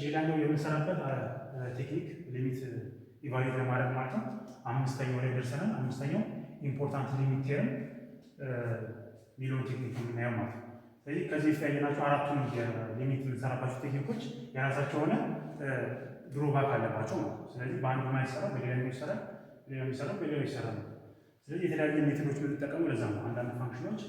ሌላኛው የምንሰራበት ቴክኒክ ሊሚት ኢቫሉዌት ለማድረግ ማለት ነው። አምስተኛው ላይ ደርሰናል። አምስተኛው ኢምፖርታንት ሊሚት ቴርም ሚሊዮን ቴክኒክ የምናየው ማለት ነው። ስለዚህ ከዚህ በፊት ያየናቸው አራቱን ሊሚት የምንሰራባቸው ቴክኒኮች የራሳቸው የሆነ ድሮባክ አለባቸው ማለት ነው። ስለዚህ በአንዱ ማይሰራ በሌላኛው ይሰራል፣ በሌላኛው የሚሰራው በሌላኛው ይሰራል። ስለዚህ የተለያዩ ሜቶዶች የምንጠቀሙ ለዛ ነው። አንዳንድ ፋንክሽኖች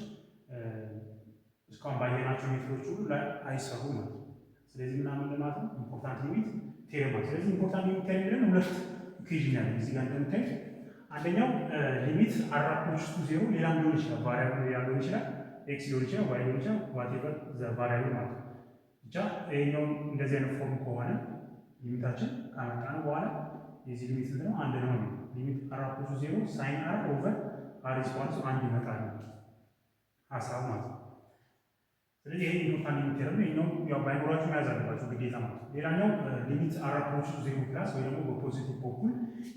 እስካሁን ባየናቸው ሜቶዶች ሁሉ ላይ አይሰሩ ማለት ነው። ስለዚህ ምናምን ለማለት ነው ኢምፖርታንት ሊሚት ቴርም ማለት። ስለዚህ ኢምፖርታንት ሊሚት ቴርም ብለን ሁለት ኢኩዌሽን ያለ እዚህ ጋር እንደምታዩት አንደኛው ሊሚት አር አፕሮች ቱ ዜሮ ሌላም ሊሆን ይችላል፣ ቫሪያብል ሊሆን ይችላል፣ ኤክስ ሊሆን ይችላል፣ ዋይ ሊሆን ይችላል፣ ዋቴቨር ዘ ቫሪያብል ማለት ነው። ብቻ ይሄኛው እንደዚህ አይነት ፎርም ከሆነ ሊሚታችን ካመጣን በኋላ የዚህ ሊሚት ስንት ነው? አንድ ነው። ሊሚት አር አፕሮች ቱ ዜሮ ሳይን አር ኦቨር አር ኢኳልስ አንድ ይመጣል ሀሳብ ማለት ነው። ስለዚህ ይሄ ኢምፖርታንት ሊሚት ቴርም ነው። ይሄኛው ያው ባይኖራችሁ መያዝ አለባችሁ ግዴታ ማለት ነው። ሌላኛው ሊሚት አር አፕሮች ቱ ዜሮ ፕላስ ወይ ደግሞ በፖዚቲቭ በኩል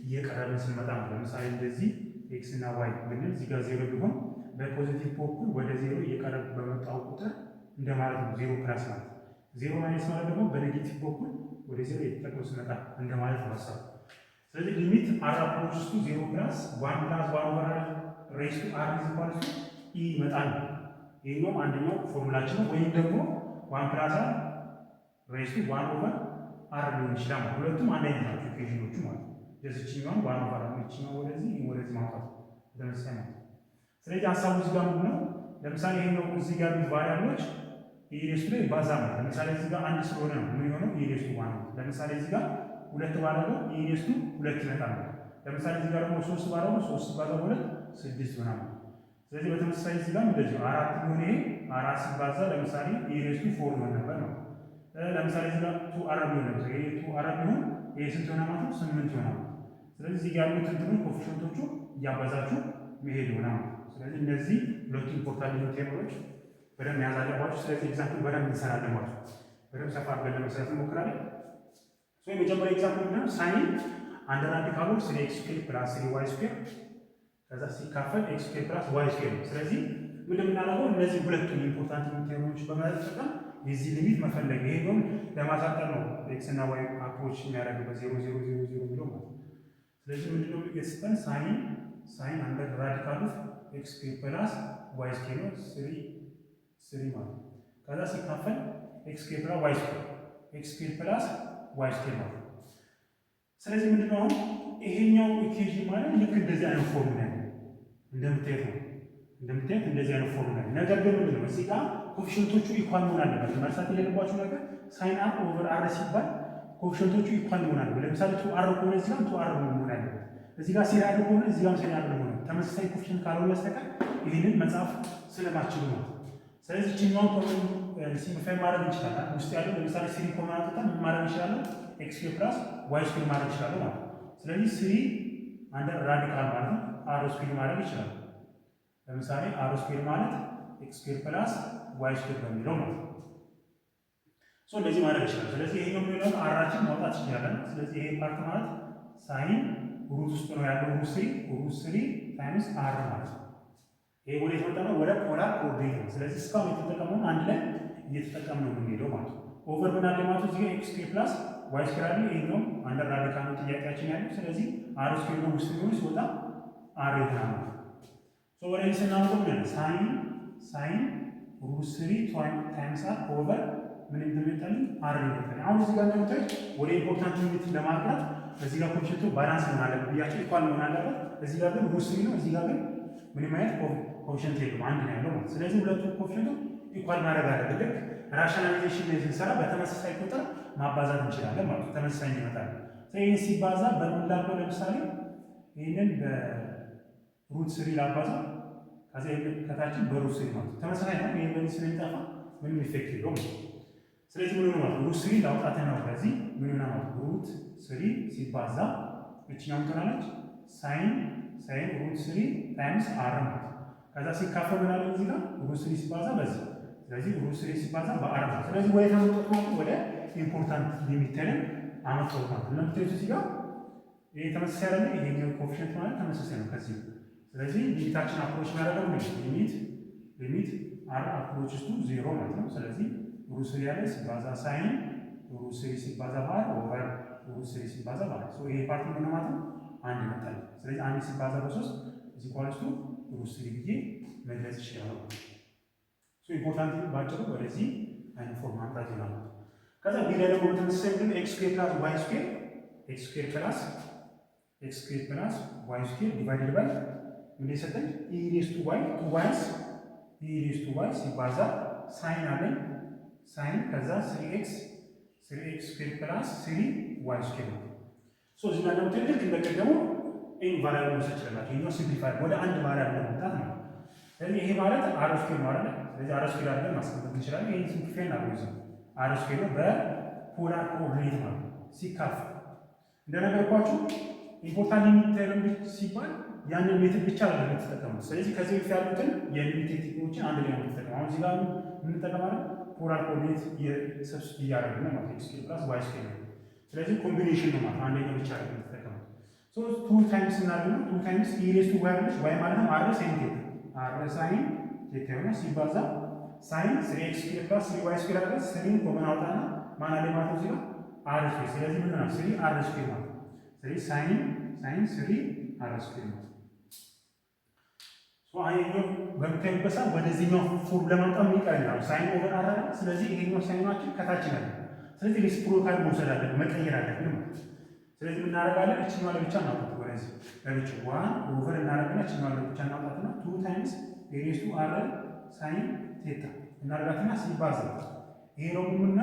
እየቀረብን ስንመጣ ነው። ለምሳሌ እንደዚህ ኤክስ እና ዋይ ብንል እዚህ ጋር ዜሮ ቢሆን በፖዚቲቭ በኩል ወደ ዜሮ እየቀረብ በመጣው ቁጥር እንደማለት ነው። ዜሮ ፕላስ ማለት ዜሮ ማይነስ ማለት ደግሞ በኔጌቲቭ በኩል ወደ ዜሮ እየተጠቀሙ ስንመጣ እንደማለት ነው ሀሳብ። ስለዚህ ሊሚት አር አፕሮች ቱ ዜሮ ፕላስ ዋን ፕላስ ዋን ኦቨር አር ሬይዝ ቱ አር ኢዝ ኢኳል ቱ ኢ ይመጣል። ይሄኛው አንደኛው ፎርሙላችን ነው። ወይም ደግሞ ዋን ፕላስ አር ሬይዝ ቱ ዋን ኦቨር አር ሊሆን ይችላል። ሁለቱም አንድ አይነት ናቸው ኢኩዌሽኖቹ ማለት ነው። የዚህኛውን ዋን ኦቨር አር ይችኛው ወደዚህ ማውጣት ተመሳሳይ ነው። ስለዚህ ሀሳቡ እዚህ ጋር ምንድን ነው? ለምሳሌ ይሄኛው እዚህ ጋር ቫሪያብሎች ኢሬስ ላይ ባዛ ነው። ለምሳሌ እዚህ ጋር አንድ ስለሆነ ነው ምን የሆነው ኢሬስ ዋን ነው። ለምሳሌ እዚህ ጋር ሁለት ባለው ኢሬስ ሁለት ይመጣል ነው። ለምሳሌ እዚህ ጋር ደግሞ ሶስት ባለው ሶስት ባለው ሁለት ስድስት ይሆናል። ስለዚህ በተመሳሳይ እዚህ ጋር እንደዚህ አራት ቢሆን ይሄ አራት ሲባዛ ለምሳሌ ኢሬስ ፎር ይሆን ነበር ነው። ለምሳሌ እዚህ ጋር ቱ አራት ቢሆን ነበር ይሄ ቱ አራት ቢሆን ይሄ ስንት ሆነ ማለት ነው? ስምንት ይሆናል። ስለዚህ እዚህ ጋር ያሉት እንትኑ ኮኤፊሺየንቶቹ እያባዛችሁ መሄድ ይሆናል። ስለዚህ እነዚህ ሁለቱ ኢምፖርታንት ሊሚት ቴርሞች በደንብ መያዝ አለባችሁ። ስለዚህ ኤግዛምፕል በደንብ እንሰራለን ማለት ነው። በደንብ ሰፋ አድርገን ለመስራት እንሞክራለን። ሶ የመጀመሪያ ኤግዛምፕል ምንድነው? ሳይን አንድ ራዲካል ኦፍ 3x ስኩዌር ፕላስ 3y ስኩዌር ከዛ ሲካፈል x ስኩዌር ፕላስ y ስኩዌር ነው። ስለዚህ ምንድን የምናደርገው እነዚህ ሁለቱን ኢምፖርታንት ሊሚት ቴርሞች በመጠቀም የዚህ ሊሚት መፈለግ ይሄ ነው ለማሳጠር ነው ኤክስ እና ዋይ አፕሮች የሚያደርግበት 0 0 0 0 ብሎ ማለት ነው። ስለዚህ ምንድነው የተሰጠን ሳይን አንደር ራዲካል ኦፍ ኤክስ ስኩዌር ፕላስ ዋይ ስኩዌር ነው 3 ማለት ነው። ከዛ ሲካፈል ኤክስ ስኩዌር ፕላስ ዋይ ስኩዌር ኤክስ ስኩዌር ፕላስ ዋይ ስኩዌር ማለት ነው። ስለዚህ ምንድነው አሁን ይሄኛው ኢኩዌሽን ማለት ልክ እንደዚህ አይነት ፎርሙላ ነው እንደምታዩት እንደዚህ አይነት ፎርሙላ ነው። ነገር ግን ምንድነው እዚህ ጋር ኮኤፊሺየንቶቹ ኢኳል መሆን አለበት። መርሳት የሌለባችሁ ነገር ሳይን አር ኦቨር አር ሲባል ኮኤፊሺየንቶቹ ኢኳል መሆን አለበት። ለምሳሌ ቱ አር ከሆነ እዚህ ጋር ቱ አር መሆን አለበት። እዚህ ጋር ሲሪ አር ከሆነ እዚህ ጋር ሲሪ አር መሆን አለበት። ተመሳሳይ ኮኤፊሺየንት ካልሆነ በስተቀር ይሄንን መጻፍ ስለማችሉ ነው። ስለዚህ እቺኛውን ኮኤፊሺየንት ሲምፕሊፋይ ማድረግ እንችላለን። ውስጥ ያለው ለምሳሌ ሲሪ ኮማ አጥተን ምን ማድረግ እንችላለን? ኤክስ ስኩዌር ፕላስ ዋይ ስኩዌር ማድረግ እንችላለን ማለት ነው። ስለዚህ ሲሪ አንደር ራዲካል ማለት ነው አር ስኩዌር ማድረግ ይችላል። ለምሳሌ አር ስኩዌር ማለት ኤክስ ስኩዌር ፕላስ ዋይ ስኩዌር በሚለው ማለት ነው። ሶ እንደዚህ ማድረግ ይችላል። ስለዚህ ይሄኛው የሚሆነው አራችን ማውጣት ይችላል። ስለዚህ ይሄ ፓርት ማለት ሳይን ሩት ውስጥ ነው ያለው ሩት 3 ታይምስ አር ማለት ነው። ይሄ ወደ የተመጣ ነው ወደ ፖላር ኮኦርዲኔት ነው። ስለዚህ እስካሁን የተጠቀመውን አንድ ላይ እየተጠቀምነው የምንሄደው ማለት ነው። ኦቨር ምን አለ ማለት እዚህ ጋር ኤክስ ስኩዌር ፕላስ ዋይ ስኩዌር አለ። ይሄኛው አንደር ራዲካል ነው ጥያቄያችን ያለው። ስለዚህ አር ስኩዌር ነው ውስጥ ነው ሲወጣ አር ይሆናል ማለት ነው። ሶ ወደዚህ ስናመጣው ምን ሳይን ሩት 3 ታይምስ አር ኦቨር ምን እንደሚመጣልን አር ይመጣል። አሁን እዚህ ጋር እንደምታዩት ወደ ኢምፖርታንት ሊሚት ለማቅረብ እዚህ ጋር ኮኤፊሺየንቱ ባላንስ መሆን አለበት ብያቸው ኢኳል መሆን አለበት። እዚህ ጋር ግን ሩት 3 ነው፣ እዚህ ጋር ግን ምንም አይነት ኮኤፊሺየንት የለውም አንድ ነው ያለው ማለት። ስለዚህ ሁለቱ ኮኤፊሺየንቱ ኢኳል ማድረግ አለበት። ልክ ራሽናላይዜሽን ላይ ስንሰራ በተመሳሳይ ቁጥር ማባዛት እንችላለን ማለት ነው። ተመሳሳይ ይመጣል። ስለዚህ ይሄን ሲባዛ በምን ላድርገው? ለምሳሌ ይሄንን በሩት 3 ላባዛ ከዛ ከታችን በሩት 3 ማለት ተመሳሳይ ነው። ይሄን በዚህ ስለሚጠፋ ምንም ኢፌክት የለውም። ስለዚህ ምን ሆነ ማለት ሩት 3 ላውጣት ነው። ስለዚህ ምን ሆነ ማለት ሩት 3 ሲባዛ እቺኛው እንትናለች ሳይን ሩት 3 ታይምስ አር ማለት ከዛ ሲካፈል ምን አለ እዚህ ጋር ሩት 3 ሲባዛ በዚህ ስለዚህ ሩት 3 ሲባዛ በአር ማለት ስለዚህ ወደ ታመጣው ማለት ወደ ኢምፖርታንት ሊሚት ቴርም አመጣው ማለት ነው። ለምትይዙ እዚህ ጋር ይሄ ተመሳሳይ አይደለ? ይሄኛው ኮኤፊሺየንት ማለት ተመሳሳይ ነው ከዚህ። ስለዚህ ሊሚታችን አፕሮች የሚያደርገው ነው ሊሚት አር አፕሮችስ ቱ 0 ማለት ነው። ስለዚህ ሩት 3 ያለ ሲባዛ ሳይን ሩት 3 ሲባዛ በአር ኦቨር ሩት 3 ሲባዛ በአር። ይሄ ፓርት ምን ማለት ነው? አንድ ይመጣል። ስለዚህ አንድ ሲባዛ በ3 እዚህ ኳልስቱ ሩት 3 ብዬ መግለጽ ይችላል። ኢምፖርታንት ባጭሩ ወደዚህ አይነት ፎርም ማምጣት ይሆናል። ከዛ ቢ ላይ ደግሞ በተመሳሳይ ግን ኤክስ ስኩዌር ፕላስ ዋይ ስኩዌር ኤክስ ስኩዌር ፕላስ ዋይ ስኩዌር ዲቫይድድ ባይ ምን የሰጠኝ ኢ ሬዝ ቱ ዋይ ሲባዛ ሳይን አለኝ ሳይን ከዛ 3x ስኩዌር ፕላስ 3y ስኩዌር ነው። እዚህ ጋር ደግሞ ትልቅ እንደቀደሙ ኤን ቫሪያብል መውሰድ ይችላል። ይሄኛው ሲምፕሊፋይ ወደ አንድ ቫሪያብል ለመምጣት ነው። ስለዚህ ይሄ ማለት አር ስኩዌር ነው አይደል? ስለዚህ አር ስኩዌር አድርገን ማስቀመጥ እንችላለን። ይሄን ሲምፕሊፋይ እናደርገው አር ስኩዌር ነው በፖላር ኮኦርዲኔት ማለት ነው ሲካፈል እንደነገርኳችሁ ኢምፖርታንት ሊሚት ተርም ሲባል ያንን ሜትድ ብቻ ነው የምትጠቀሙት። ስለዚህ ከዚህ በፊት ያሉትን የሊሚት ቴክኒኮችን አንድ ላይ ነው የምትጠቀመው። አሁን እዚህ ጋር የምንጠቀማለን ፖላር ኮኦርዲኔት የሰብስቲት እያደረግን ነው ማለት ኤክስ ስኩዌር ፕላስ ዋይ ስኩዌር ነው። ስለዚህ ኮምቢኔሽን ነው ማለት አንደኛው ብቻ ነው የምትጠቀመው። ሶ 2 ታይምስ እናደርግና 2 ታይምስ ኢ ሬዝ ቱ ዋይ አለች ዋይ ማለት ነው አር ሳይን ቴታ አር ሳይን ቴታ ነው ሲባዛ ሳይን 3x ስኩዌር ፕላስ 3y ስኩዌር አለ 3 ኮመን አውጣና ማን አለ ማለት ነው እዚህ ጋር አር ስኩዌር። ስለዚህ ምን ነው 3 አር ስኩዌር ማለት ነው። ስለዚህ ሳይን 3 አር ስኩዌር ነው። ሶ አይኛው በምታዩበት ሰዓት ወደዚህኛው ፎርም ለማምጣት ምን ይቀርናል? ሳይን ኦቨር አር አለ። ስለዚህ ይሄኛው ሳይናችን ከታች ነው። ስለዚህ ሬሲፕሮካል መውሰድ አለብን መቀየር አለብን ማለት ነው። ስለዚህ ምን እናደርጋለን? እቺኛዋ ለብቻ እናውጣት ወደዚህ ለብቻ 1 ኦቨር እናደርግና እቺኛዋ ለብቻ እናውጣትና 2 ታይምስ ሬዝ ቱ አር ሳይን ቴታ እናደርጋትና ሲባዛ ይሄ ነው ምንና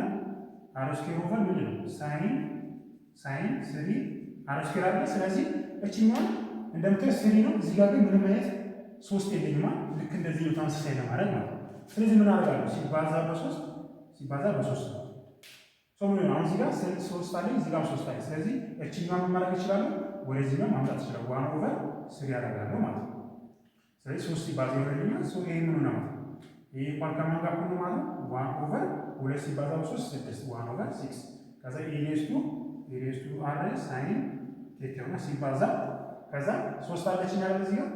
አር ስኩዌር ኦቨር ምንድን ነው ሳይን 3 አር ስኩዌር አለ። ስለዚህ እቺኛዋ እንደምታዩት 3 ነው። እዚህ ጋር ግን ምንም አይነት 3 የለኝማ ልክ እንደዚህ ነው ተመሳሳይ ለማድረግ ማለት ነው። ስለዚህ ምን አደርጋለሁ? ሲባዛ በ3 ነው። ምን ነው አሁን እዚህ ጋር 3 አለ እዚህ ጋር 3 አለ። ስለዚህ እቺኛዋን ምን ማድረግ እችላለሁ? ወደዚህ ነው ማምጣት እችላለሁ። 1 ኦቨር 3 ያደርጋለሁ ማለት ነው። ስለዚህ 3 ሲባዛ ይሆንልኛል። ሶ ይሄ ምን ነው ማለት ይሄ ፓርት ከማን ጋር ነው ማለት ነው 1 ኦቨር 2 ሲባዛ በ3 6 1 ኦቨር 6 ከዛ ኢሬዝ ቱ አር ሳይን ቴታ ነው ሲባዛ ከዛ 3 አለች እና እዚህ ጋር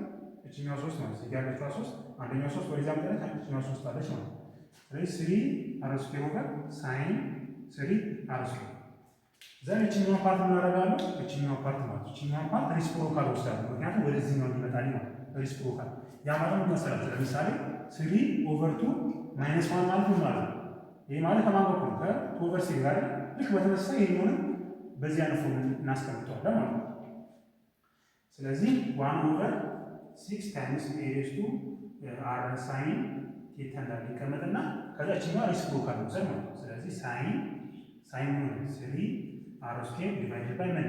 እቺኛው 3 ማለት እዚህ ጋር ያለችው 3 አንደኛው 3 ወደዛ ማለት እቺኛው 3 አለች ማለት ነው። ስለዚህ 3 አር ስኩዌር ኦቨር ሳይን 3 አር ስኩዌር ዘን እቺኛው ፓርት ምን አደርጋለሁ? እቺኛው ፓርት ማለት እቺኛው ፓርት ሪሲፕሮካል ወስዳለሁ። ምክንያቱም ወደዚህ ነው የሚመጣልኝ ማለት ሪሲፕሮካል ያ ማለት ምን መሰላችሁ? ለምሳሌ 3 ኦቨር 2 ማይነስ 1 ማለት ምን ማለት ነው? ይሄ ማለት ከማን በኩል ከ2 ኦቨር 3 ጋር ልክ በተመሳሳይ ይሄኛውን በዚህ አይነት ፎርም እናስቀምጠዋለን ማለት ነው። ስለዚህ 1 ኦቨር 6 ታይምስ ኤ ሬዝ ቱ አር ሳይን ቴታ እንዳለ ይቀመጥና ከዛ እቺኛዋ ሪሲፕሮካል ነው ማለት ነው። ስለዚህ ሳይን 3 አር ስኩዌር ዲቫይድድ ባይ ምን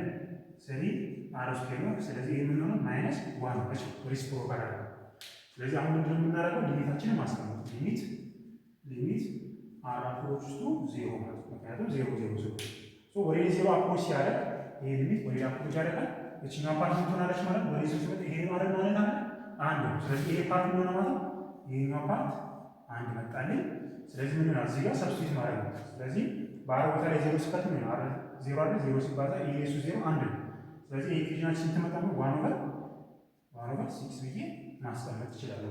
3 አር ስኩዌር ነው። ስለዚህ ይሄ ምን ነው ማይነስ 1 ነው ሪሲፕሮካል አይደል። ስለዚህ አሁን ምንድነው የምናደርገው? ሊሚታችንን ማስቀመጥ ሊሚት አር አፕሮች ቱ 0 ማለት ነው። ምክንያቱም 0 ወደ 0 አፕሮች ሲያደርግ ይሄ ሊሚት ወደ አፕሮች ያደርጋል። እቺኛው ፓርት ምን ትሆናለች ማለት ወደ 0 ሲመጣ ይሄ ማለት አንድ ነው። ስለዚህ ይሄ ፓርት ምን ሆነ ማለት ይሄኛው ፓርት አንድ መጣልኝ። ስለዚህ ምን ነው እዚህ ጋር ሰብስቲት ማድረግ ነው። ስለዚህ በአር ቦታ ላይ 0 ሲከት ምን አረ 0 አይደል 0 ሲባዛ ኢኤሱ 0 አንድ ነው። ስለዚህ ይሄ ኢኩዌሽናችን ስንት መጣ ነው 1 ኦቨር 6 ብዬ ማስቀመጥ ይችላል።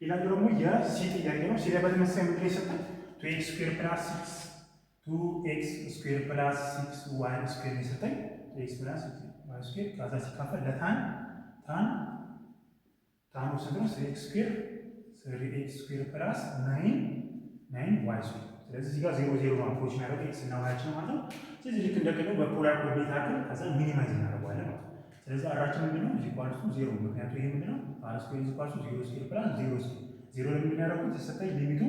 ሌላኛው ደግሞ የሲ ጥያቄ ነው። ሲ ላይ በተመሳሳይ ምንድን ነው የሰጠን 2x ስኩዌር ፕላስ 6y ስኩዌር የሰጠኝ 2x ፕላስ y ስኩዌር ከዛ ሲካፈል ለታን ስንት ነው 3x ስኩዌር ፕላስ 9y ስኩዌር። ስለዚህ እዚህ ጋር 0 ነው አፕሮች የሚያደርገው ኤክስ እና ዋያችን ማለት ነው። ስለዚህ ልክ እንደቀደም በፖላር ኮኦርዲኔት አድርገን ከዛ ሚኒማይዝ እናደርገዋለን ማለት ነው። ስለዚህ አራችን ምንድነው እዚህ ኳልቱ 0 ምክንያቱም ይሄ ምንድነው አር ስኩዌር ኢዝ ኳልቱ 0 ስኩዌር ፕላስ 0 ስኩዌር 0 ለምን ያደረኩት ተሰጠኝ ሊሚቱ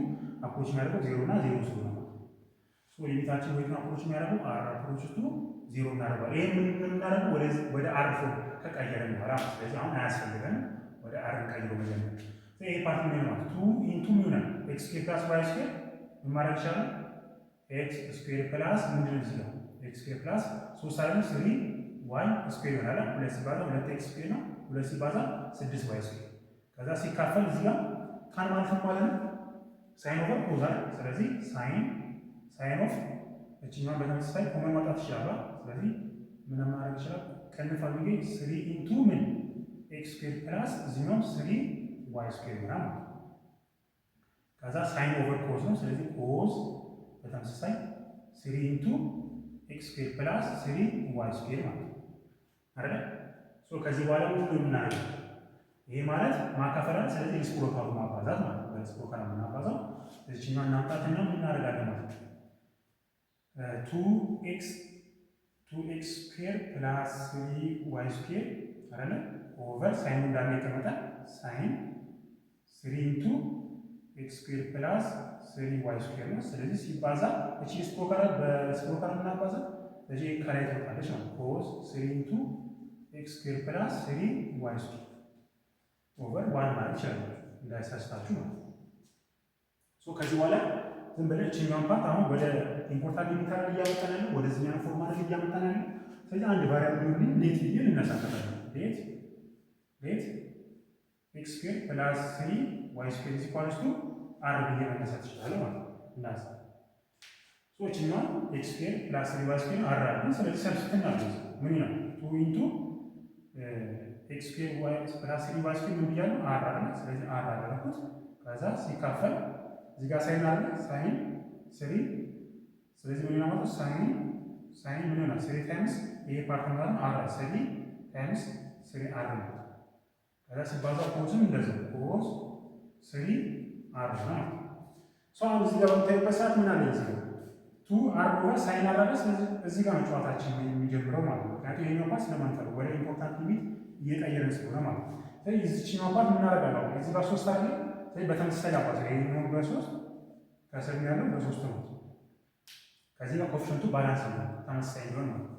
አፕሮች የሚያደርገው 0 እና 0 ስለሆነ ነው። ሶ ሊሚታችን ወይ አፕሮች የሚያደርገው አር አፕሮች ቱ 0 እናደርጋለን። ይሄ ምን እናደርገው ወደ አር ፎርም ከቀየረን በኋላ ስለዚህ አሁን አያስፈልገንም ወደ አር ቀይሮ መጀመር። ይሄ ፓርት ምን ነው 2 ኢንቱ ምን ነው ኤክስ ስኩዌር ፕላስ ዋይ ስኩዌር ምን ማድረግ ይችላል? ኤክስ ስኩዌር ፕላስ ምንድነው እዚህ ጋር ኤክስ ስኩዌር ፕላስ 3 አይደል 3 ዋይ ስኩዌር ይሆናል። 2 ሲባዛ 2 ኤክስ ስኩዌር ነው 2 ሲባዛ 6 ዋይ ስኩዌር ከዛ ሲካፈል እዚህ ጋር ታን ማለት ነው ማለት ነው ሳይን ኦቨር ኮዝ አይደል። ስለዚህ ሳይን ኦፍ እቺኛው በተመሳሳይ ኮመን ማውጣት ይችላል። ስለዚህ ምን ማድረግ ይችላል? ከነፋ ቢገ 3 ኢንቱ ምን ኤክስ ስኩዌር ፕላስ እዚህኛው 3 ዋይ ስኩዌር ይሆናል። ከዛ ሳይን ኦቨር ኮዝ ነው። ስለዚህ ኮዝ በተመሳሳይ ስሪ ኢንቱ ኤክስ ስኩዌር ፕላስ ስሪ ዋይ ስኩዌር ማለት ነው አይደል? ከዚህ በኋላ ምን የምናደርገው ይሄ ማለት ማካፈላል። ስለዚህ ሪሲፕሮካሉ ማባዛት ማለት ነው። ሪሲፕሮካል የምናባዛው እዚህኛው እናምጣትና ምን እናደርጋለን ማለት ነው 2x ስኩዌር ፕላስ 3y ስኩዌር አይደለ ኦቨር ሳይኑ እንዳለ ይቀመጣል። ሳይን 3 ኢንቱ ኤክስ ስኩዌር ፕላስ 3y ስኩዌር ነው። ስለዚህ ሲባዛ እቺ በሪሲፕሮካል የምናባዛ እዚህ ከላይ ትወጣለች ነው ኮስ 3 ኢንቱ ኤክስ ስኩዌር ፕላስ 3y ስኩዌር ኦቨር 1 ማለት ይችላል እንዳይሳስታችሁ ማለት ነው። ከዚህ በኋላ ዝም ብለን እችኛውን ፓርት አሁን ወደ ኢምፖርታንት ሊሚት አለ እያመጣን ያለው ወደዚህኛው ፎርማት እያመጣን ያለው። ስለዚህ አንድ ቫሪያብል ነው ሌት ብዬ ልነሳከታለሁ። ሌት ኤክስ ስኩዌር ፕላስ 3y ስኩዌር ኢዝ ኢኳልስ ቱ አር ብዬ መነሳት ይችላል ማለት ነው። እናስ እችኛው ኤክስ ስኩዌር ፕላስ 3y ስኩዌር አር አለ። ስለዚህ ሰብስቲቱት እናድርግ። ምን ይላል 2 ኢንቱ ኤክስ ስኩዌር ዋይ ፕላስ 3y ስኩዌር ምን ብያለሁ አር አለ። ስለዚህ አር አደረኩት። ከዛ ሲካፈል እዚህ ጋር ሳይን አለ ሳይን 3 ስለዚህ ምን ይሆናል ሳይን ምን ይሆናል 3 ታይምስ ይሄ ፓርት ማለት ነው አር 3 ታይምስ 3 አር ነው። ከዛ ሲባዛ ኮስም እንደዚህ ኮስ 3 አር ነው። አሁን እዚህ ጋር በምታዩበት ሰዓት ምን አለ እዚህ ጋር 2 አር ኦቨር ሳይን አር አለ። ስለዚህ እዚህ ጋር ጨዋታችን የሚጀምረው ማለት ነው። ምክንያቱም ይሄኛው ፓርት ስለማንፈልግ ወደ ኢምፖርታንት ሊሚት እየቀየርን ስለሆነ ማለት ነው። ስለዚህ እዚህኛው ፓርት ምን እናደርጋለን እዚህ ጋር 3 አለ። ስለዚህ በተመሳሳይ አባዛ ይሄኛው በ3 ከስር ያለው በ3 ነው። ከዚህ ጋር ኮኤፊሽንቱ ባላንስ ነው ተመሳሳይ ነው ማለት ነው።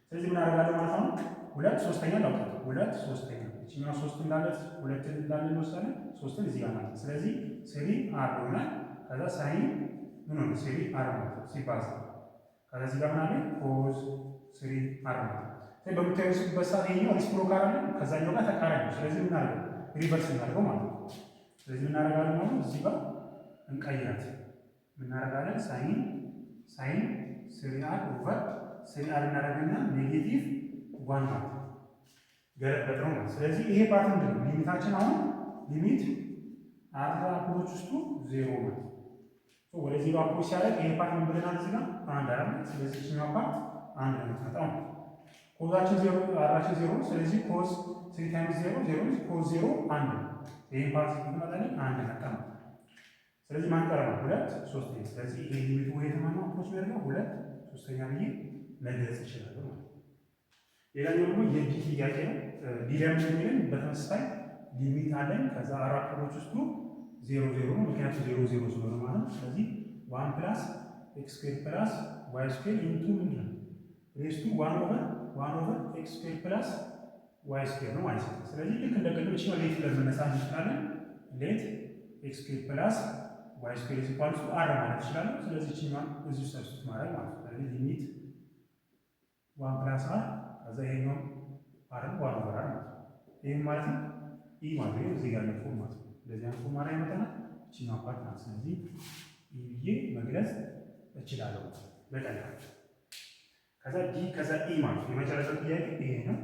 ስለዚህ ምን አደርጋለሁ ማለት ነው 2 3ኛ ላውጣ 2 3ኛ እቺኛው 3 እንዳለ 2 እንዳለ እንወስዳለን 3ን እዚህ ጋር ማለት ስለዚህ 3 አር ይሆናል። ከዛ ሳይን ምን ሆነ 3 አር ማለት ሲባዛ ከዛ እዚህ ጋር ምን አለ ኮዝ 3 አር ማለት ስለዚህ በምታዩበት ሰዓት ይሄኛው ሪሲፕሮካል አለ ከዛኛው ጋር ተቃራኒ ነው። ስለዚህ ምን አደርጋለሁ ሪቨርስ እናደርገው ማለት ነው። ስለዚህ ምን አደርጋለሁ ማለት እዚህ ጋር እንቀይራት ምን አደርጋለን ሳይን 3 አር ኦቨር 3 አር እናደርግና ኔጌቲቭ 1 ማለት ገለበጥነው ማለት ስለዚህ ይሄ ፓርት ምንድን ነው ሊሚታችን አሁን ሊሚት አራ ቁጥሮች ውስጡ 0 ማለት ወደ 0 አፕሮች ሲያደርግ ይሄ ፓርት ምን ብለናል እዚህ ጋር አንድ አይደል። ስለዚህ እቺኛው ፓርት አንድ ነው የምትመጣው ኮዛችን 0 አራችን 0 ስለዚህ ኮዝ 3 ታይምስ 0 0 ኮዝ 0 1 ነው። ይሄ ፓርት ምትመጣልኝ አንድ መጣ ነው። ስለዚህ ማን ቀረ ነው 2 3ኛ ስለዚህ ይሄ ሊሚቱ ወይ ተማማው አፕሮች ያደርገው 2 3ኛ ብዬ መግለጽ ይችላል ማለት ነው። ሌላኛው ደግሞ የዲ ጥያቄ ነው። ዲዳም የሚልን በተመሳሳይ ሊሚት አለን ከዛ አራት ቁጥሮች ውስጡ 0 0 ነው ምክንያቱም 0 0 ስለሆነ ማለት ስለዚህ 1 ፕላስ ኤክስ ስኩዌር ፕላስ ዋይ ስኩዌር ኢንቱ ምንድን ነው ሬስቱ 1 ኦቨር ኤክስ ስኩዌር ፕላስ ዋይ ስኩዌር ነው ማለት ነው። ስለዚህ ልክ እንደ ቅድም እቺ ሌት ለመነሳት እንችላለን። ሌት ኤክስ ስኩዌር ፕላስ ዋይ ስኩዌር ኢዝ ኢኳል ቱ አር ማለት እንችላለን። ስለዚህ እቺኛን እዚሁ ሰብስቲት ማድረግ ማለት ነው። ስለዚህ ሊሚት 1 ፕላስ አር ከዛ ይሄኛው አር 1 ኦቨር አር ማለት ነው። ይሄ ማለት ኢ ማለት ነው እዚህ ጋር ነው ማለት ነው። እንደዚህ አይነት ፎርም ማድረግ ይመጣና እቺኛው ፓርት ማለት ስለዚህ ኢ ብዬ መግለጽ እችላለሁ በቀላሉ። ከዛ ዲ ከዛ ኢ ማለት ነው የመጨረሻው ጥያቄ ይሄ ነው።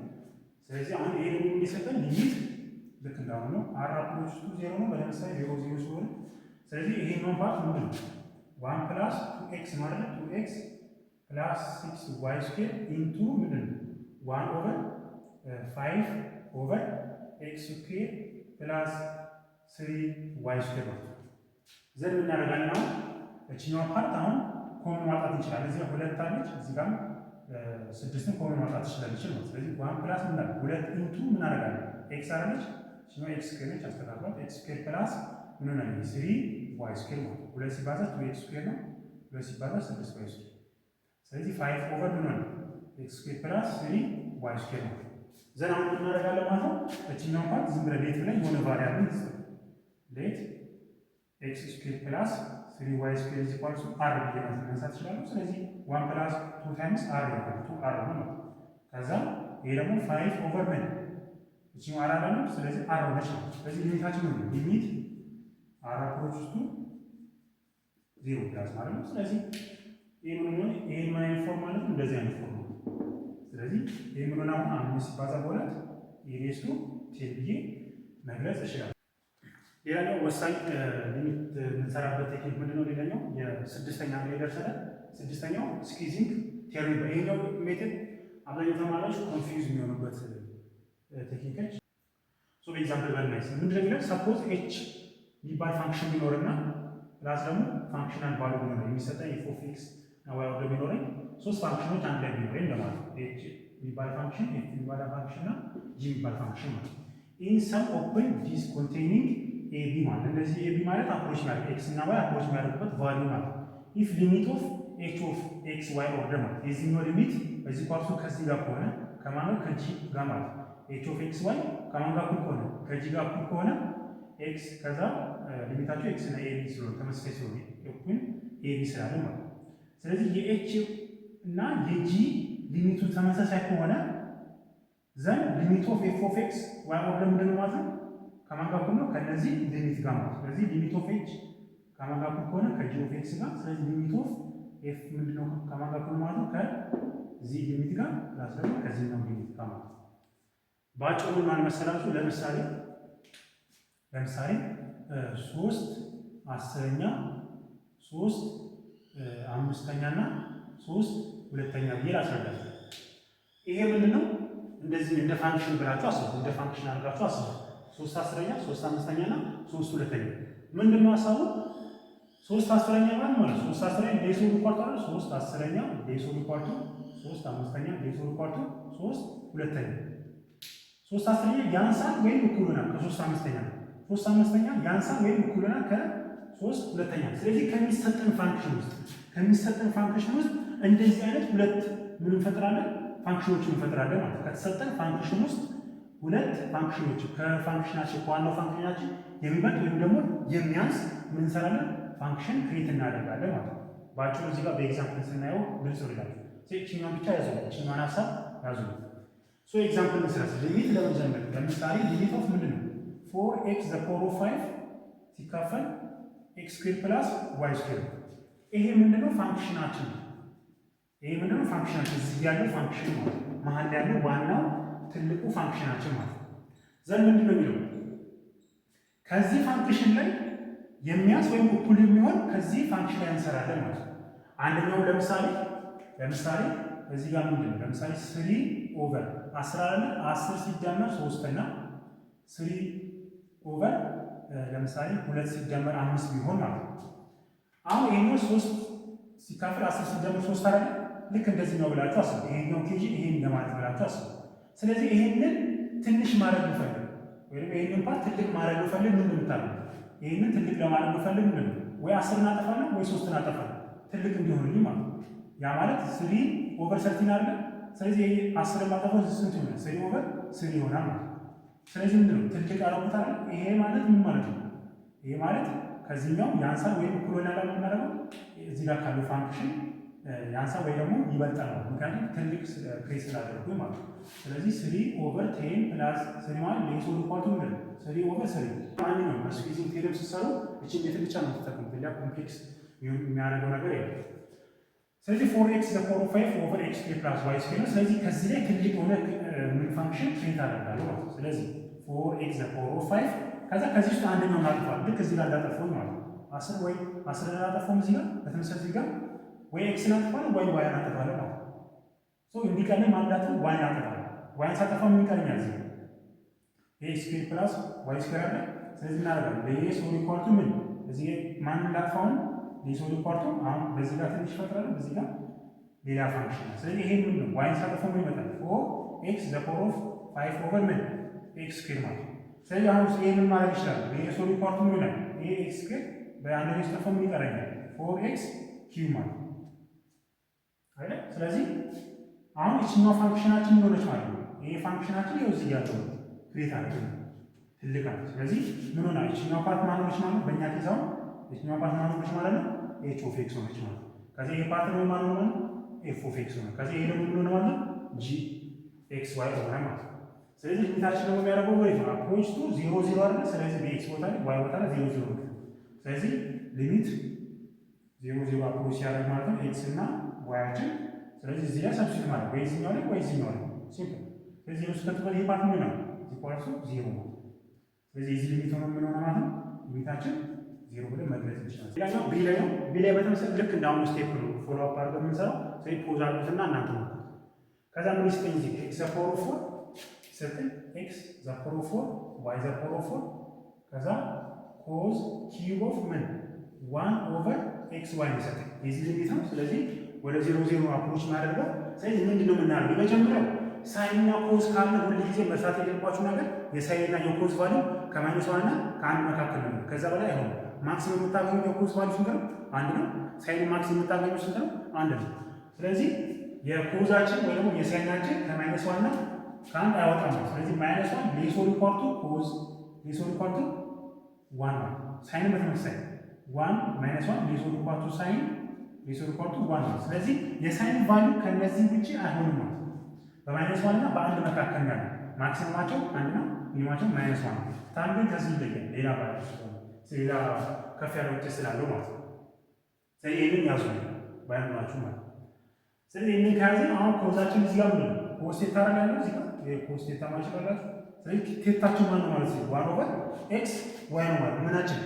ስለዚህ አሁን ይሄ ደግሞ የሚሰጠን ሊሚት ልክ እንዳሁን ነው አር አፕሮች ቱ 0 ነው ለምሳሌ 0 0 ስለሆነ ስለዚህ ይሄኛው ፓርት ምንድን ነው 1 ፕላስ 2x ማለት 2x ፕላስ 6y ስኩዌር ኢንቱ ምንድን ነው 1 ኦቨር 5 ኦቨር ኤክስ ስኩዌር ፕላስ 3y ስኩዌር ማለት ነው። ዘን እናደርጋለን አሁን እቺኛው ፓርት አሁን ኮመን ማውጣት እንችላለን። እዚህ ሁለት አለች እዚህ ጋር 6ን ኮመን ማውጣት ትችላለች ነው። ስለዚህ 1 ፕላስ ምን አለ 2 ኢንቱ ምን አደርጋለን ኤክስ አለች እቺኛው ኤክስ ስኩዌር ነች አስተካክሏት ኤክስ ስኩዌር ፕላስ ምን ሆነ 3y ስኩዌር ማለት ነው። 2 ሲባዛ 2x ስኩዌር ነው 2 ሲባዛ 6y ስኩዌር ስለዚህ 5 ኦቨር ምን ሆነ ኤክስ ስኩዌር ፕላስ 3y ስኩዌር ነው። ዘን አሁን ምን እናደርጋለን ማለት ነው እቺኛው ፓርት ዝም ብለን ሌት ብለን የሆነ ቫሪያብል እንስጥ ሌት ኤክስ ስኩዌር ፕላስ 3y ስኩዌር ኢዝ ኢኳል ቱ አር ብዬ ማንሳት ይችላል። ስለዚህ 1 ፕላስ 2 ታይምስ አር ኢኳል ቱ አር ነው። ከዛ ይሄ ደግሞ 5 ኦቨር ምን እቺኛው አር አለ ስለዚህ አር ሆነች ነው። ስለዚህ ሊሚታችን ነው ሊሚት አር አፕሮች ውስጡ 0 ፕላስ ማለት ነው። ስለዚህ ይሄ ምን ነው ይሄ ማይ ፎርም ማለት ነው እንደዚህ አይነት ፎርም ነው። ስለዚህ ይሄ ምን ነው አሁን 5 ሲባዛ በሁለት ኢሬሱ ቴብዬ መግለጽ ይችላል። ሌላኛው ወሳኝ ሊሚት የምንሰራበት ቴክኒክ ምንድነው? ሌላኛው የስድስተኛ ላይ ደርሰናል። ስድስተኛው ስኩዊዚንግ ቴርም። ይሄኛው ሜትድ አብዛኛው ተማሪዎች ኮንፊውዝ የሚሆኑበት ቴክኒኮች በኤግዛምፕል በናይስ ምንድነው የሚለው ሰፖዝ ኤች የሚባል ፋንክሽን ቢኖርና ፕላስ ደግሞ ፋንክሽናል ቫሉ ቢኖር የሚሰጠኝ ኤፍ ኦፍ ኤክስ ዋይ ኦፍ ቢኖረኝ ሶስት ፋንክሽኖች አንድ ላይ ቢኖረኝ እንደማለት ነው። ኤች የሚባል ፋንክሽን፣ ኤፍ የሚባል ፋንክሽን እና ጂ የሚባል ፋንክሽን ማለት ነው። ኢን ሰም ኦፕን ዲስ ኮንቴኒንግ ኤቢ ማለት እንደዚህ ኤቢ ማለት አፕሮች የሚያደርግ ኤክስ እና ዋይ አፕሮች የሚያደርጉበት ቫሉ ማለት ነው። ኢፍ ሊሚት ኦፍ ኤች ኦፍ ኤክስ ዋይ ኦርደር ማለት የዚህኛው ሊሚት በዚህ ፓርቱ ከዚህ ጋር ከሆነ ከማን ጋር ከጂ ጋር ማለት ነው። ኤች ኦፍ ኤክስ ዋይ ከማን ጋር እኩል ከሆነ ከጂ ጋር እኩል ከሆነ ኤክስ ከዛ ሊሚታቸው ኤክስ እና ኤቢ ስለሆነ ተመሳሳይ ስለሆነ እኩል ኤቢ ስላለ ማለት ነው። ስለዚህ የኤች እና የጂ ሊሚቱ ተመሳሳይ ከሆነ ዘን ሊሚት ኦፍ ኤፍ ኦፍ ኤክስ ዋይ ኦርደር ምንድን ነው ማለት ነው? ከማን ጋር እኩል ነው? ከነዚህ ሊሚት ጋር ማለት ነው። ስለዚህ ሊሚት ኦፍ ኤች ከማን ጋር እኩል ከሆነ ከጂ ኦፍ ኤክስ ጋር። ስለዚህ ሊሚት ኦፍ ኤፍ ምንድን ነው ከማን ጋር እኩል ማለት ነው? ከዚህ ሊሚት ጋር ፕላስ ደግሞ ከዚህኛው ሊሚት ጋር ማለት ነው። በአጭሩ ማን መሰላችሁ? ለምሳሌ 3/10 3 5ኛ እና 3 2ኛ ብዬ ላስረዳችሁ። ይሄ ምንድነው? እንደዚህ እንደ ፋንክሽን ብላችሁ አስቡ። እንደ ፋንክሽን አድርጋችሁ አስቡ። 3/10 3/5 እና 3 2ኛ ምንድነው ሀሳቡ? 3/10 ማለት 3/10 ዴስ ኦፍ ኳርቱ 3/10 ዴስ ኦፍ ኳርቱ 3/5 ዴስ ኦፍ ኳርቱ 3 2ኛ 3/10 ያንሳል ወይም እኩል ይሆናል ከ3/5 3/5 ያንሳል ወይም እኩል ይሆናል ከ3 2ኛ። ስለዚህ ከሚሰጠን ፋንክሽን ውስጥ እንደዚህ አይነት ሁለት ምን እንፈጥራለን? ፋንክሽኖችን እንፈጥራለን ማለት ነው። ከተሰጠን ፋንክሽን ውስጥ ሁለት ፋንክሽኖች ከፋንክሽናችን ከዋናው ፋንክሽናችን የሚበልጥ ወይም ደግሞ የሚያንስ ምን እንሰራለን? ፋንክሽን ክሬት እናደርጋለን ማለት ነው። በአጭሩ እዚህ ጋር በኤግዛምፕል ስናየው ግልጽ ይላል። እቺኛውን ብቻ ያዙ፣ እቺኛውን ሀሳብ ያዙ። ሶ ኤግዛምፕል እንስራስ። ሊሚት ለመጀመር ለምሳሌ ሊሚት ኦፍ ምንድን ነው? 4x ዘ ፓወር ኦፍ 5 ሲካፈል ኤክስ ስኩዌር ፕላስ ዋይ ስኩዌር። ይሄ ምንድነው? ፋንክሽናችን ነው። ይሄ ምንድነው? ፋንክሽናችን እዚህ ያለው ፋንክሽን ማለት ነው። መሀል ያለው ዋናው ትልቁ ፋንክሽናችን ማለት ነው። ዘን ምንድነው የሚለው ከዚህ ፋንክሽን ላይ የሚያንስ ወይም እኩል የሚሆን ከዚህ ፋንክሽን ላይ እንሰራለን ማለት ነው። አንደኛው ለምሳሌ እዚህ ጋር ምንድነው? ለምሳሌ 3 ኦቨር 10 አለ 10 ሲደመር 3 እና 3 ኦቨር ለምሳሌ 2 ሲደመር 5 ቢሆን ማለት ነው። አሁን ይሄኛው 3 ሲካፈል 10 ሲደመር 3 አለ ልክ እንደዚህ ነው ብላችሁ አስቡ። ይሄኛው ኬጂ ይሄን ለማለት ብላችሁ አስቡ። ስለዚህ ይሄንን ትንሽ ማድረግ ብፈልግ ወይም ይሄንን ፓርት ትልቅ ማድረግ ብፈልግ ምን እንደምታደርጉ ይሄንን ትልቅ ለማድረግ ብፈልግ ምን ወይ 10 እናጠፋለን ወይ 3 እናጠፋለን ትልቅ እንዲሆንልኝ ማለት ነው። ያ ማለት 3 ኦቨር 13 አለ። ስለዚህ ይሄ 10 ማጠፋው ስንት ይሆናል? 3 ኦቨር 3 ይሆናል ማለት ነው። ስለዚህ ምንድነው ትልቅ አረጉት አለ። ይሄ ማለት ምን ማለት ነው? ይሄ ማለት ከዚህኛው ያንሳል ወይም እኩል ይሆናል የምናደርገው እዚህ ጋር ካለው ፋንክሽን ያንሳል ወይ ደግሞ ይበልጣል ማለት ምክንያቱም ትልቅ ክሬት ስላደረጉ ማለት ነው። ስለዚህ 3 ኦቨር 10 ፕላስ 3 ማለት ሌስ ኦፍ ኳንቱ ምንድን ነው? 3 ኦቨር 3 ማን ነው? በስኩዊዚንግ ቴረም ሲሰሩ እቺን ሜትድ ብቻ ነው ተጠቅሙት። ሌላ ኮምፕሌክስ የሚያደርገው ነገር የለም። ስለዚህ 4x ዘ ፓወር ኦፍ 5 ኦቨር x ስኩዌር ፕላስ y ስኩዌር ነው። ስለዚህ ከዚህ ላይ ትልቅ የሆነ ምን ፋንክሽን ክሬት አደርጋለሁ ማለት ነው። ስለዚህ 4x ዘ ፓወር ኦፍ 5 ከዚህ ውስጥ አንደኛው እናጥፋለን። ልክ እዚህ ጋር እንዳጠፋው ማለት ነው። 10 ወይ 10 እናጠፋው እዚህ ጋር በተመሳሳይ እዚህ ጋር ወይ x እናጥፋለን ወይ y እናጥፋለን ማለት ነው። ሶ እንዲቀርም ማንዳቱ y እናጥፋለን። y ሳጠፋ ምን ይቀርኛል? እዚህ x ስኩዌር ፕላስ y ስኩዌር አለ። ስለዚህ እናደርጋለን ለስ ኦፍ ኢኳል ቱ ምን እዚህ ማን እንዳጥፋውን ሌስ ኦፍ ኢኳል ቱ አሁን በዚህ ጋር ትንሽ ፈጥራለሁ በዚህ ጋር ሌላ ፋንክሽን። ስለዚህ ይሄ ምን ነው? y ሳጠፋው ምን ይመጣል? 4x ዘ ፓወር ኦፍ 5 ኦቨር ምን x ስኩዌር ማለት ነው። ስለዚህ አሁን ይሄንን ማድረግ ይችላል። ሌስ ኦፍ ኢኳል ቱ ምን ይሆናል? ይሄ x ስኩዌር በአንድ ላይ ተፈም ምን ይቀረኛል? 4x ኪዩብ ማለት ነው አይደል? ስለዚህ አሁን እቺኛው ፋንክሽናችን ምን ሆነች ማለት ነው? ይሄ ፋንክሽናችን ይኸው እዚህ ያለው ክሬት አድርገን ትልቅ ነው። ስለዚህ ምን ሆነ? እቺኛው ፓርት ማን ሆነች ማለት በእኛ ኬዛው እቺኛው ፓርት ማን ሆነች ማለት ነው? h ኦፍ x ሆነች ማለት ነው። ከዚህ ይሄ ፓርት ነው ማን ሆነ? f ኦፍ x ሆነ። ከዚህ ይሄ ደግሞ ምን ሆነ ማለት ነው? g x y ሆነ ማለት ነው። ስለዚህ ሊሚታችን ደግሞ የሚያደርገው ወይ ነው አፕሮች ቱ 0 0 አይደል? ስለዚህ በx ቦታ ላይ y ቦታ ላይ 0 0 ነው። ስለዚህ ሊሚት 0 0 አፕሮች ሲያደርግ ማለት ነው x እና ዋያችን ስለዚህ እዚህ ላይ ሰብስቲት ማለት ወይ እዚህኛው ላይ ወይ እዚህኛው ላይ ሲምፕል። ስለዚህ ነው ስከተበል ይሄ ፓርት ምን ነው? ኢኳልስ 0 ነው። ስለዚህ እዚህ ሊሚት ሆኖ ምን ሆነ ማለት ነው? ሊሚታችን 0 ብለን መግለጽ እንችላለን። ሌላኛው ቢ ላይ ነው። ቢ ላይ በተመሳሳይ ልክ እንዳሁኑ ስቴፕ ነው ፎሎ አፕ አድርገን የምንሰራው። ስለዚህ ፖዝ አድርጉትና እናንተ ነው። ከዛ ምን ይሰጠኝ እዚህ ኤክስ ዘ ፓወር ኦፍ 4 ይሰጠኝ ኤክስ ዘ ፓወር ኦፍ 4 ዋይ ዘ ፓወር ኦፍ 4 ከዛ ኮዝ ኪዩብ ኦፍ ምን 1 ኦቨር ኤክስ ዋይ ይሰጠኝ። የዚህ ሊሚት ነው። ስለዚህ ወደ 0 አፕሮች ማድረገው። ስለዚህ ምንድነው የምናደርገው? የመጀመሪያው ሳይንና ኮዝ ካለ ሁሉ ጊዜ መስራት የሌለባችሁ ነገር የሳይንና የኮዝ ቫልዩ ከማይነስ ዋን እና ከአንድ መካከል ነው። ከዛ በላይ አይሆንም። ማክሲመም የምታገኙ የኮዝ ቫልዩ ስንት ነው? አንድ ነው። ሳይን ማክሲመም የምታገኙ ስንት ነው? አንድ ነው። ስለዚህ የኮዛችን ወይ ደግሞ የሳይናችን ከማይነስ ዋን እና ከአንድ አይወጣም ነው። ስለዚህ ማይነስ ዋን ሌሶሪ ኳርቱ ኮዝ ሌሶሪ ኳርቱ ዋን ነው። ሳይን በተመሳሳይ ዋን ማይነስ ዋን ሌሶሪ ኳርቱ ሳይን ሌሶሪ ኳርቱ ዋን ነው። ስለዚህ የሳይን ቫልዩ ከነዚህ ውጪ አይሆንም ማለት ነው። በማይነስ ዋን እና በአንድ መካከል ያለ ማክሲመማቸው አንድ ነው። ሚኒማቸው ማይነስ ዋን ነው። ታንገን ከዚህ ይለያል። ሌላ ባለ ሌላ ከፍ ያለ ውጤት ስላለው ማለት ነው። ስለዚህ ይህንን ያዙ ባይሆናችሁ ማለት ነው። ስለዚህ ይህንን ከያዘ አሁን ኮዛችን እዚህ ጋር ምንድን ነው? ኮዝ ቴታ ያለው እዚህ ጋር የኮዝ ቴታ ማለት ይችላላችሁ። ስለዚህ ቴታችን ማን ነው ማለት ነው? ዋን ኦቨር ኤክስ ዋይ ነው ማለት ምናችን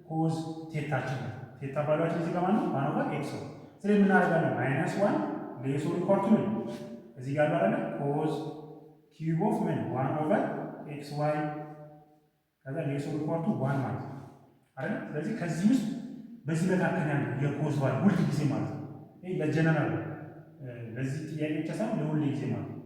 ኮዝ ቴታችን ነው። ቴታ ባሏችን እዚህ ጋር ማለት ነው ዋን ኦቨር ኤክስ ነው። ስለዚህ የምናደርጋለን ማይነስ ዋን ሌሶ ሪኮርቱ ምን እዚህ ጋር ባለ ኮዝ ኪዩብ ኦፍ ምን ዋን ኦቨር ኤክስ ዋይ ከዛ ሌሶ ሪኮርቱ ዋን ማለት ነው አይደል? ስለዚህ ከዚህ ውስጥ በዚህ መካከል ያለው የኮዝ ቫልዩ ሁል ጊዜ ማለት ነው። ይሄ ለጀነራል ለዚህ ጥያቄ ብቻ ሳይሆን ለሁሉ ጊዜ ማለት ነው።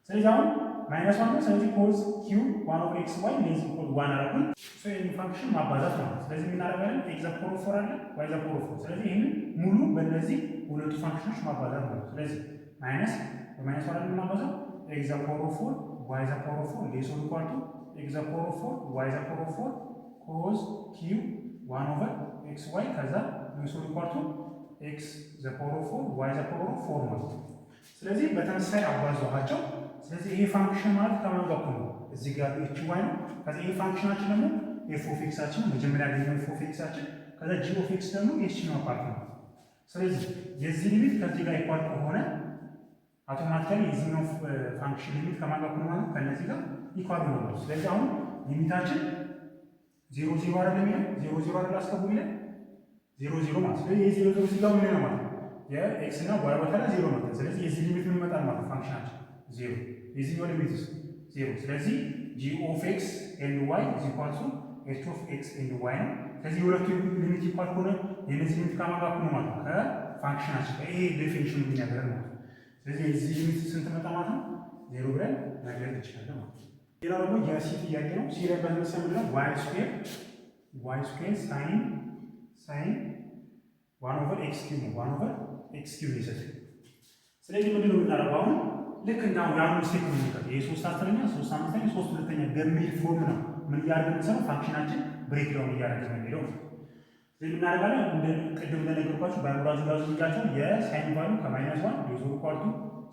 ስለዚህ አሁን ማይነስ ዋን ነው። ስለዚህ ኮዝ ኪዩብ ዋን ኦቨር ኤክስ ዋይ ሌዝ ኢኳል ዋን አደረግን። ሶ ይሄን ፋንክሽን ማባዛት ማለት ነው። ስለዚህ ምን አደረጋለን? ኤክስ ዘ ፓወር ኦፍ 4 አለ ዋይ ዘ ፓወር ኦፍ 4። ስለዚህ ይሄንን ሙሉ በእነዚህ ሁለቱ ፋንክሽኖች ማባዛት ማለት ነው። ስለዚህ ማይነስ በማይነስ ዋን አይደል ማባዛው ኤክስ ዘ ፓወር ኦፍ 4 ዋይ ዘ ፓወር ኦፍ 4 ሌስ ኢኳል ቱ ኤክስ ዘ ፓወር ኦፍ 4 ዋይ ዘ ፓወር ኦፍ 4 ኮዝ ኪዩብ ዋን ኦቨር ኤክስ ዋይ ከዛ ሌስ ኢኳል ቱ ኤክስ ዘ ፓወር ኦፍ 4 ዋይ ዘ ፓወር ኦፍ 4 ማለት ነው። ስለዚህ በተመሳሳይ አባዛኋቸው። ስለዚህ ይሄ ፋንክሽን ማለት ከማን ጋር ነው? እዚህ ጋር ኤች ዋይ ነው። ከዚህ ይሄ ፋንክሽናችን ደግሞ ኤፍ ኦፍ ኤክሳችን መጀመሪያ ያገኘው ኤፍ ኦፍ ኤክሳችን ከዛ ጂ ኦፍ ኤክስ ደግሞ የዚህኛው ፓርት ነው። ስለዚህ የዚህ ሊሚት ከዚህ ጋር ኢኳል ከሆነ አውቶማቲካሊ የዚህኛው ፋንክሽን ሊሚት ከማን ጋር ነው ማለት ከነዚህ ጋር ኢኳል ነው። ስለዚህ አሁን ሊሚታችን 0 0 አይደለም የሚለው 0 0 አይደል አስገቡ ይላል 0 0 ማለት ስለዚህ የዚህ 0 0 እዚህ ጋር ምን ነው ማለት የኤክስ እና ዋይ ቦታ ላይ 0 ነው። ስለዚህ የዚህ ሊሚት ምን ይመጣል ማለት ፋንክሽናችን 0 የዚህኛው ሊሚት 0። ስለዚህ ጂ ኦፍ ኤክስ ኤንድ ዋይ ኢዝ ኢኳል ቱ ኤች ኦፍ ኤክስ ኤንድ ዋይ ነው። ስለዚህ የሁለቱ ሊሚት ኢኳል ከሆነ የነዚህ ሊሚት ከማን ጋር ነው ማለት ከፋንክሽናችን ጋር ይሄ ዴፊኒሽኑ የሚያደርግ ነው። ስለዚህ የዚህ ሊሚት ስንት መጣ ማለት ነው 0 ብለን መግለጽ እንችላለን ማለት ነው። ሌላው ደግሞ የሲ ጥያቄ ነው። ሲ ላይ በተመሳሳይ ምንድነው ዋይ ስኩዌር ሳይን 1 ኦቨር ኤክስ ኪዩብ ነው 1 ኦቨር ኤክስ ኪዩብ ይሰጣል። ስለዚህ ምንድነው የምናደርገው አሁን ልክ እንዳው ያሉ ስቴፕ ነው የሚቀር የ3 አስረኛ 3 አምስተኛ 3 ሁለተኛ በሚል ፎርም ነው ምን እያደረግን የምንሰራው ፋንክሽናችን ብሬክ ዳውን እያደረግን ነው የሚለው። ስለዚህ እናደርጋለን እንደ ቅድም እንደነገርኳችሁ በአምራዙ ጋር ዝጋቸው የሳይን ቫልዩ ከማይነስ 1 ሌሶ ኢኳል ቱ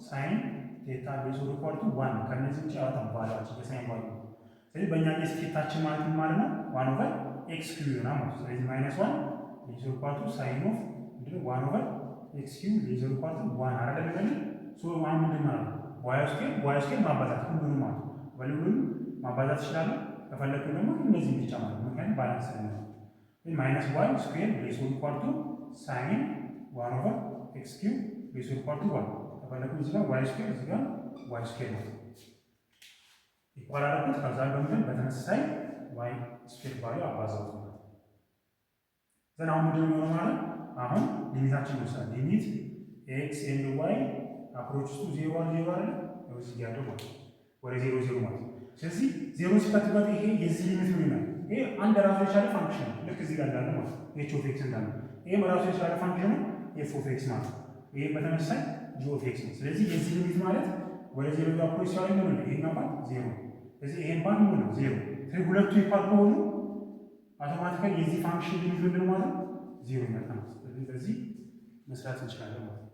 ሳይን ቴታ ሌሶ ኢኳል ቱ 1 ከነዚህ ውጭ ያወጣን ቫልዩአችን የሳይን ቫልዩ። ስለዚህ በእኛ ኬስ ቴታችን ማለት ምን ማለት ነው 1 ኦቨር ኤክስ ኪዩብ ይሆናል ማለት። ስለዚህ ማይነስ 1 ሌሶ ኢኳል ቱ ሳይን ኦፍ እንግዲህ 1 ኦቨር ኤክስ ኪዩብ ሌሶ ኢኳል ቱ 1 አይደለም የሚለው ሶ አሁን ምንድን ማለት ነው ዋይ ስኩዌር ማባዛት ሁሉንም ማለት ነው። ሁሉንም ማባዛት ይችላል። ከፈለኩ ደግሞ እነዚህ ብቻ ማለት ነው። ምክንያቱም ባላንስ ነው። ማይነስ ዋይ ስኩዌር ሌሶ ኢኳል ቱ ሳይን 1 ኦቨር ኤክስ ኪዩብ ሌሶ ኢኳል ቱ 1 ከፈለኩ እዚህ ጋር ዋይ ስኩዌር እዚህ ጋር ዋይ ስኩዌር ማለት ነው ኢኳል አደረኩት። ከዛ ደግሞ በተመሳሳይ ዋይ ስኩዌር ቫልዩ አባዛው ማለት ነው። ዘና አሁን ምንድን ነው ማለት አሁን ሊሚታችን ወሰደ ሊሚት ኤክስ ኤንድ ዋይ አፕሮች ቱ 0 1 0 አይደል ነው እዚህ ያለው ማለት ነው ወደ 0 0 ማለት ነው። ስለዚህ 0 ሲከትበት ይሄ የዚህ ሊሚት ነው ማለት ይሄ አንድ ራሱ የቻለ ፋንክሽን ነው። ልክ እዚህ ጋር እንዳለ ማለት ነው ኤች ኦፍ ኤክስ እንዳለ ይሄ ራሱ የቻለ ፋንክሽን ነው ኤፍ ኦፍ ኤክስ ማለት ነው። ይሄ በተመሳሳይ ጂ ኦፍ ኤክስ ነው። ስለዚህ የዚህ ሊሚት ማለት ወደ 0 አፕሮች ሲሆን ነው ይሄኛው ማለት 0። ስለዚህ ይሄን ባንድ ነው 0 ሁለቱ ኢኳል ከሆኑ አውቶማቲካሊ የዚህ ፋንክሽን ሊሚት ምንድን ነው ማለት 0 ይመጣል። ስለዚህ በዚህ መስራት እንችላለን ማለት ነው።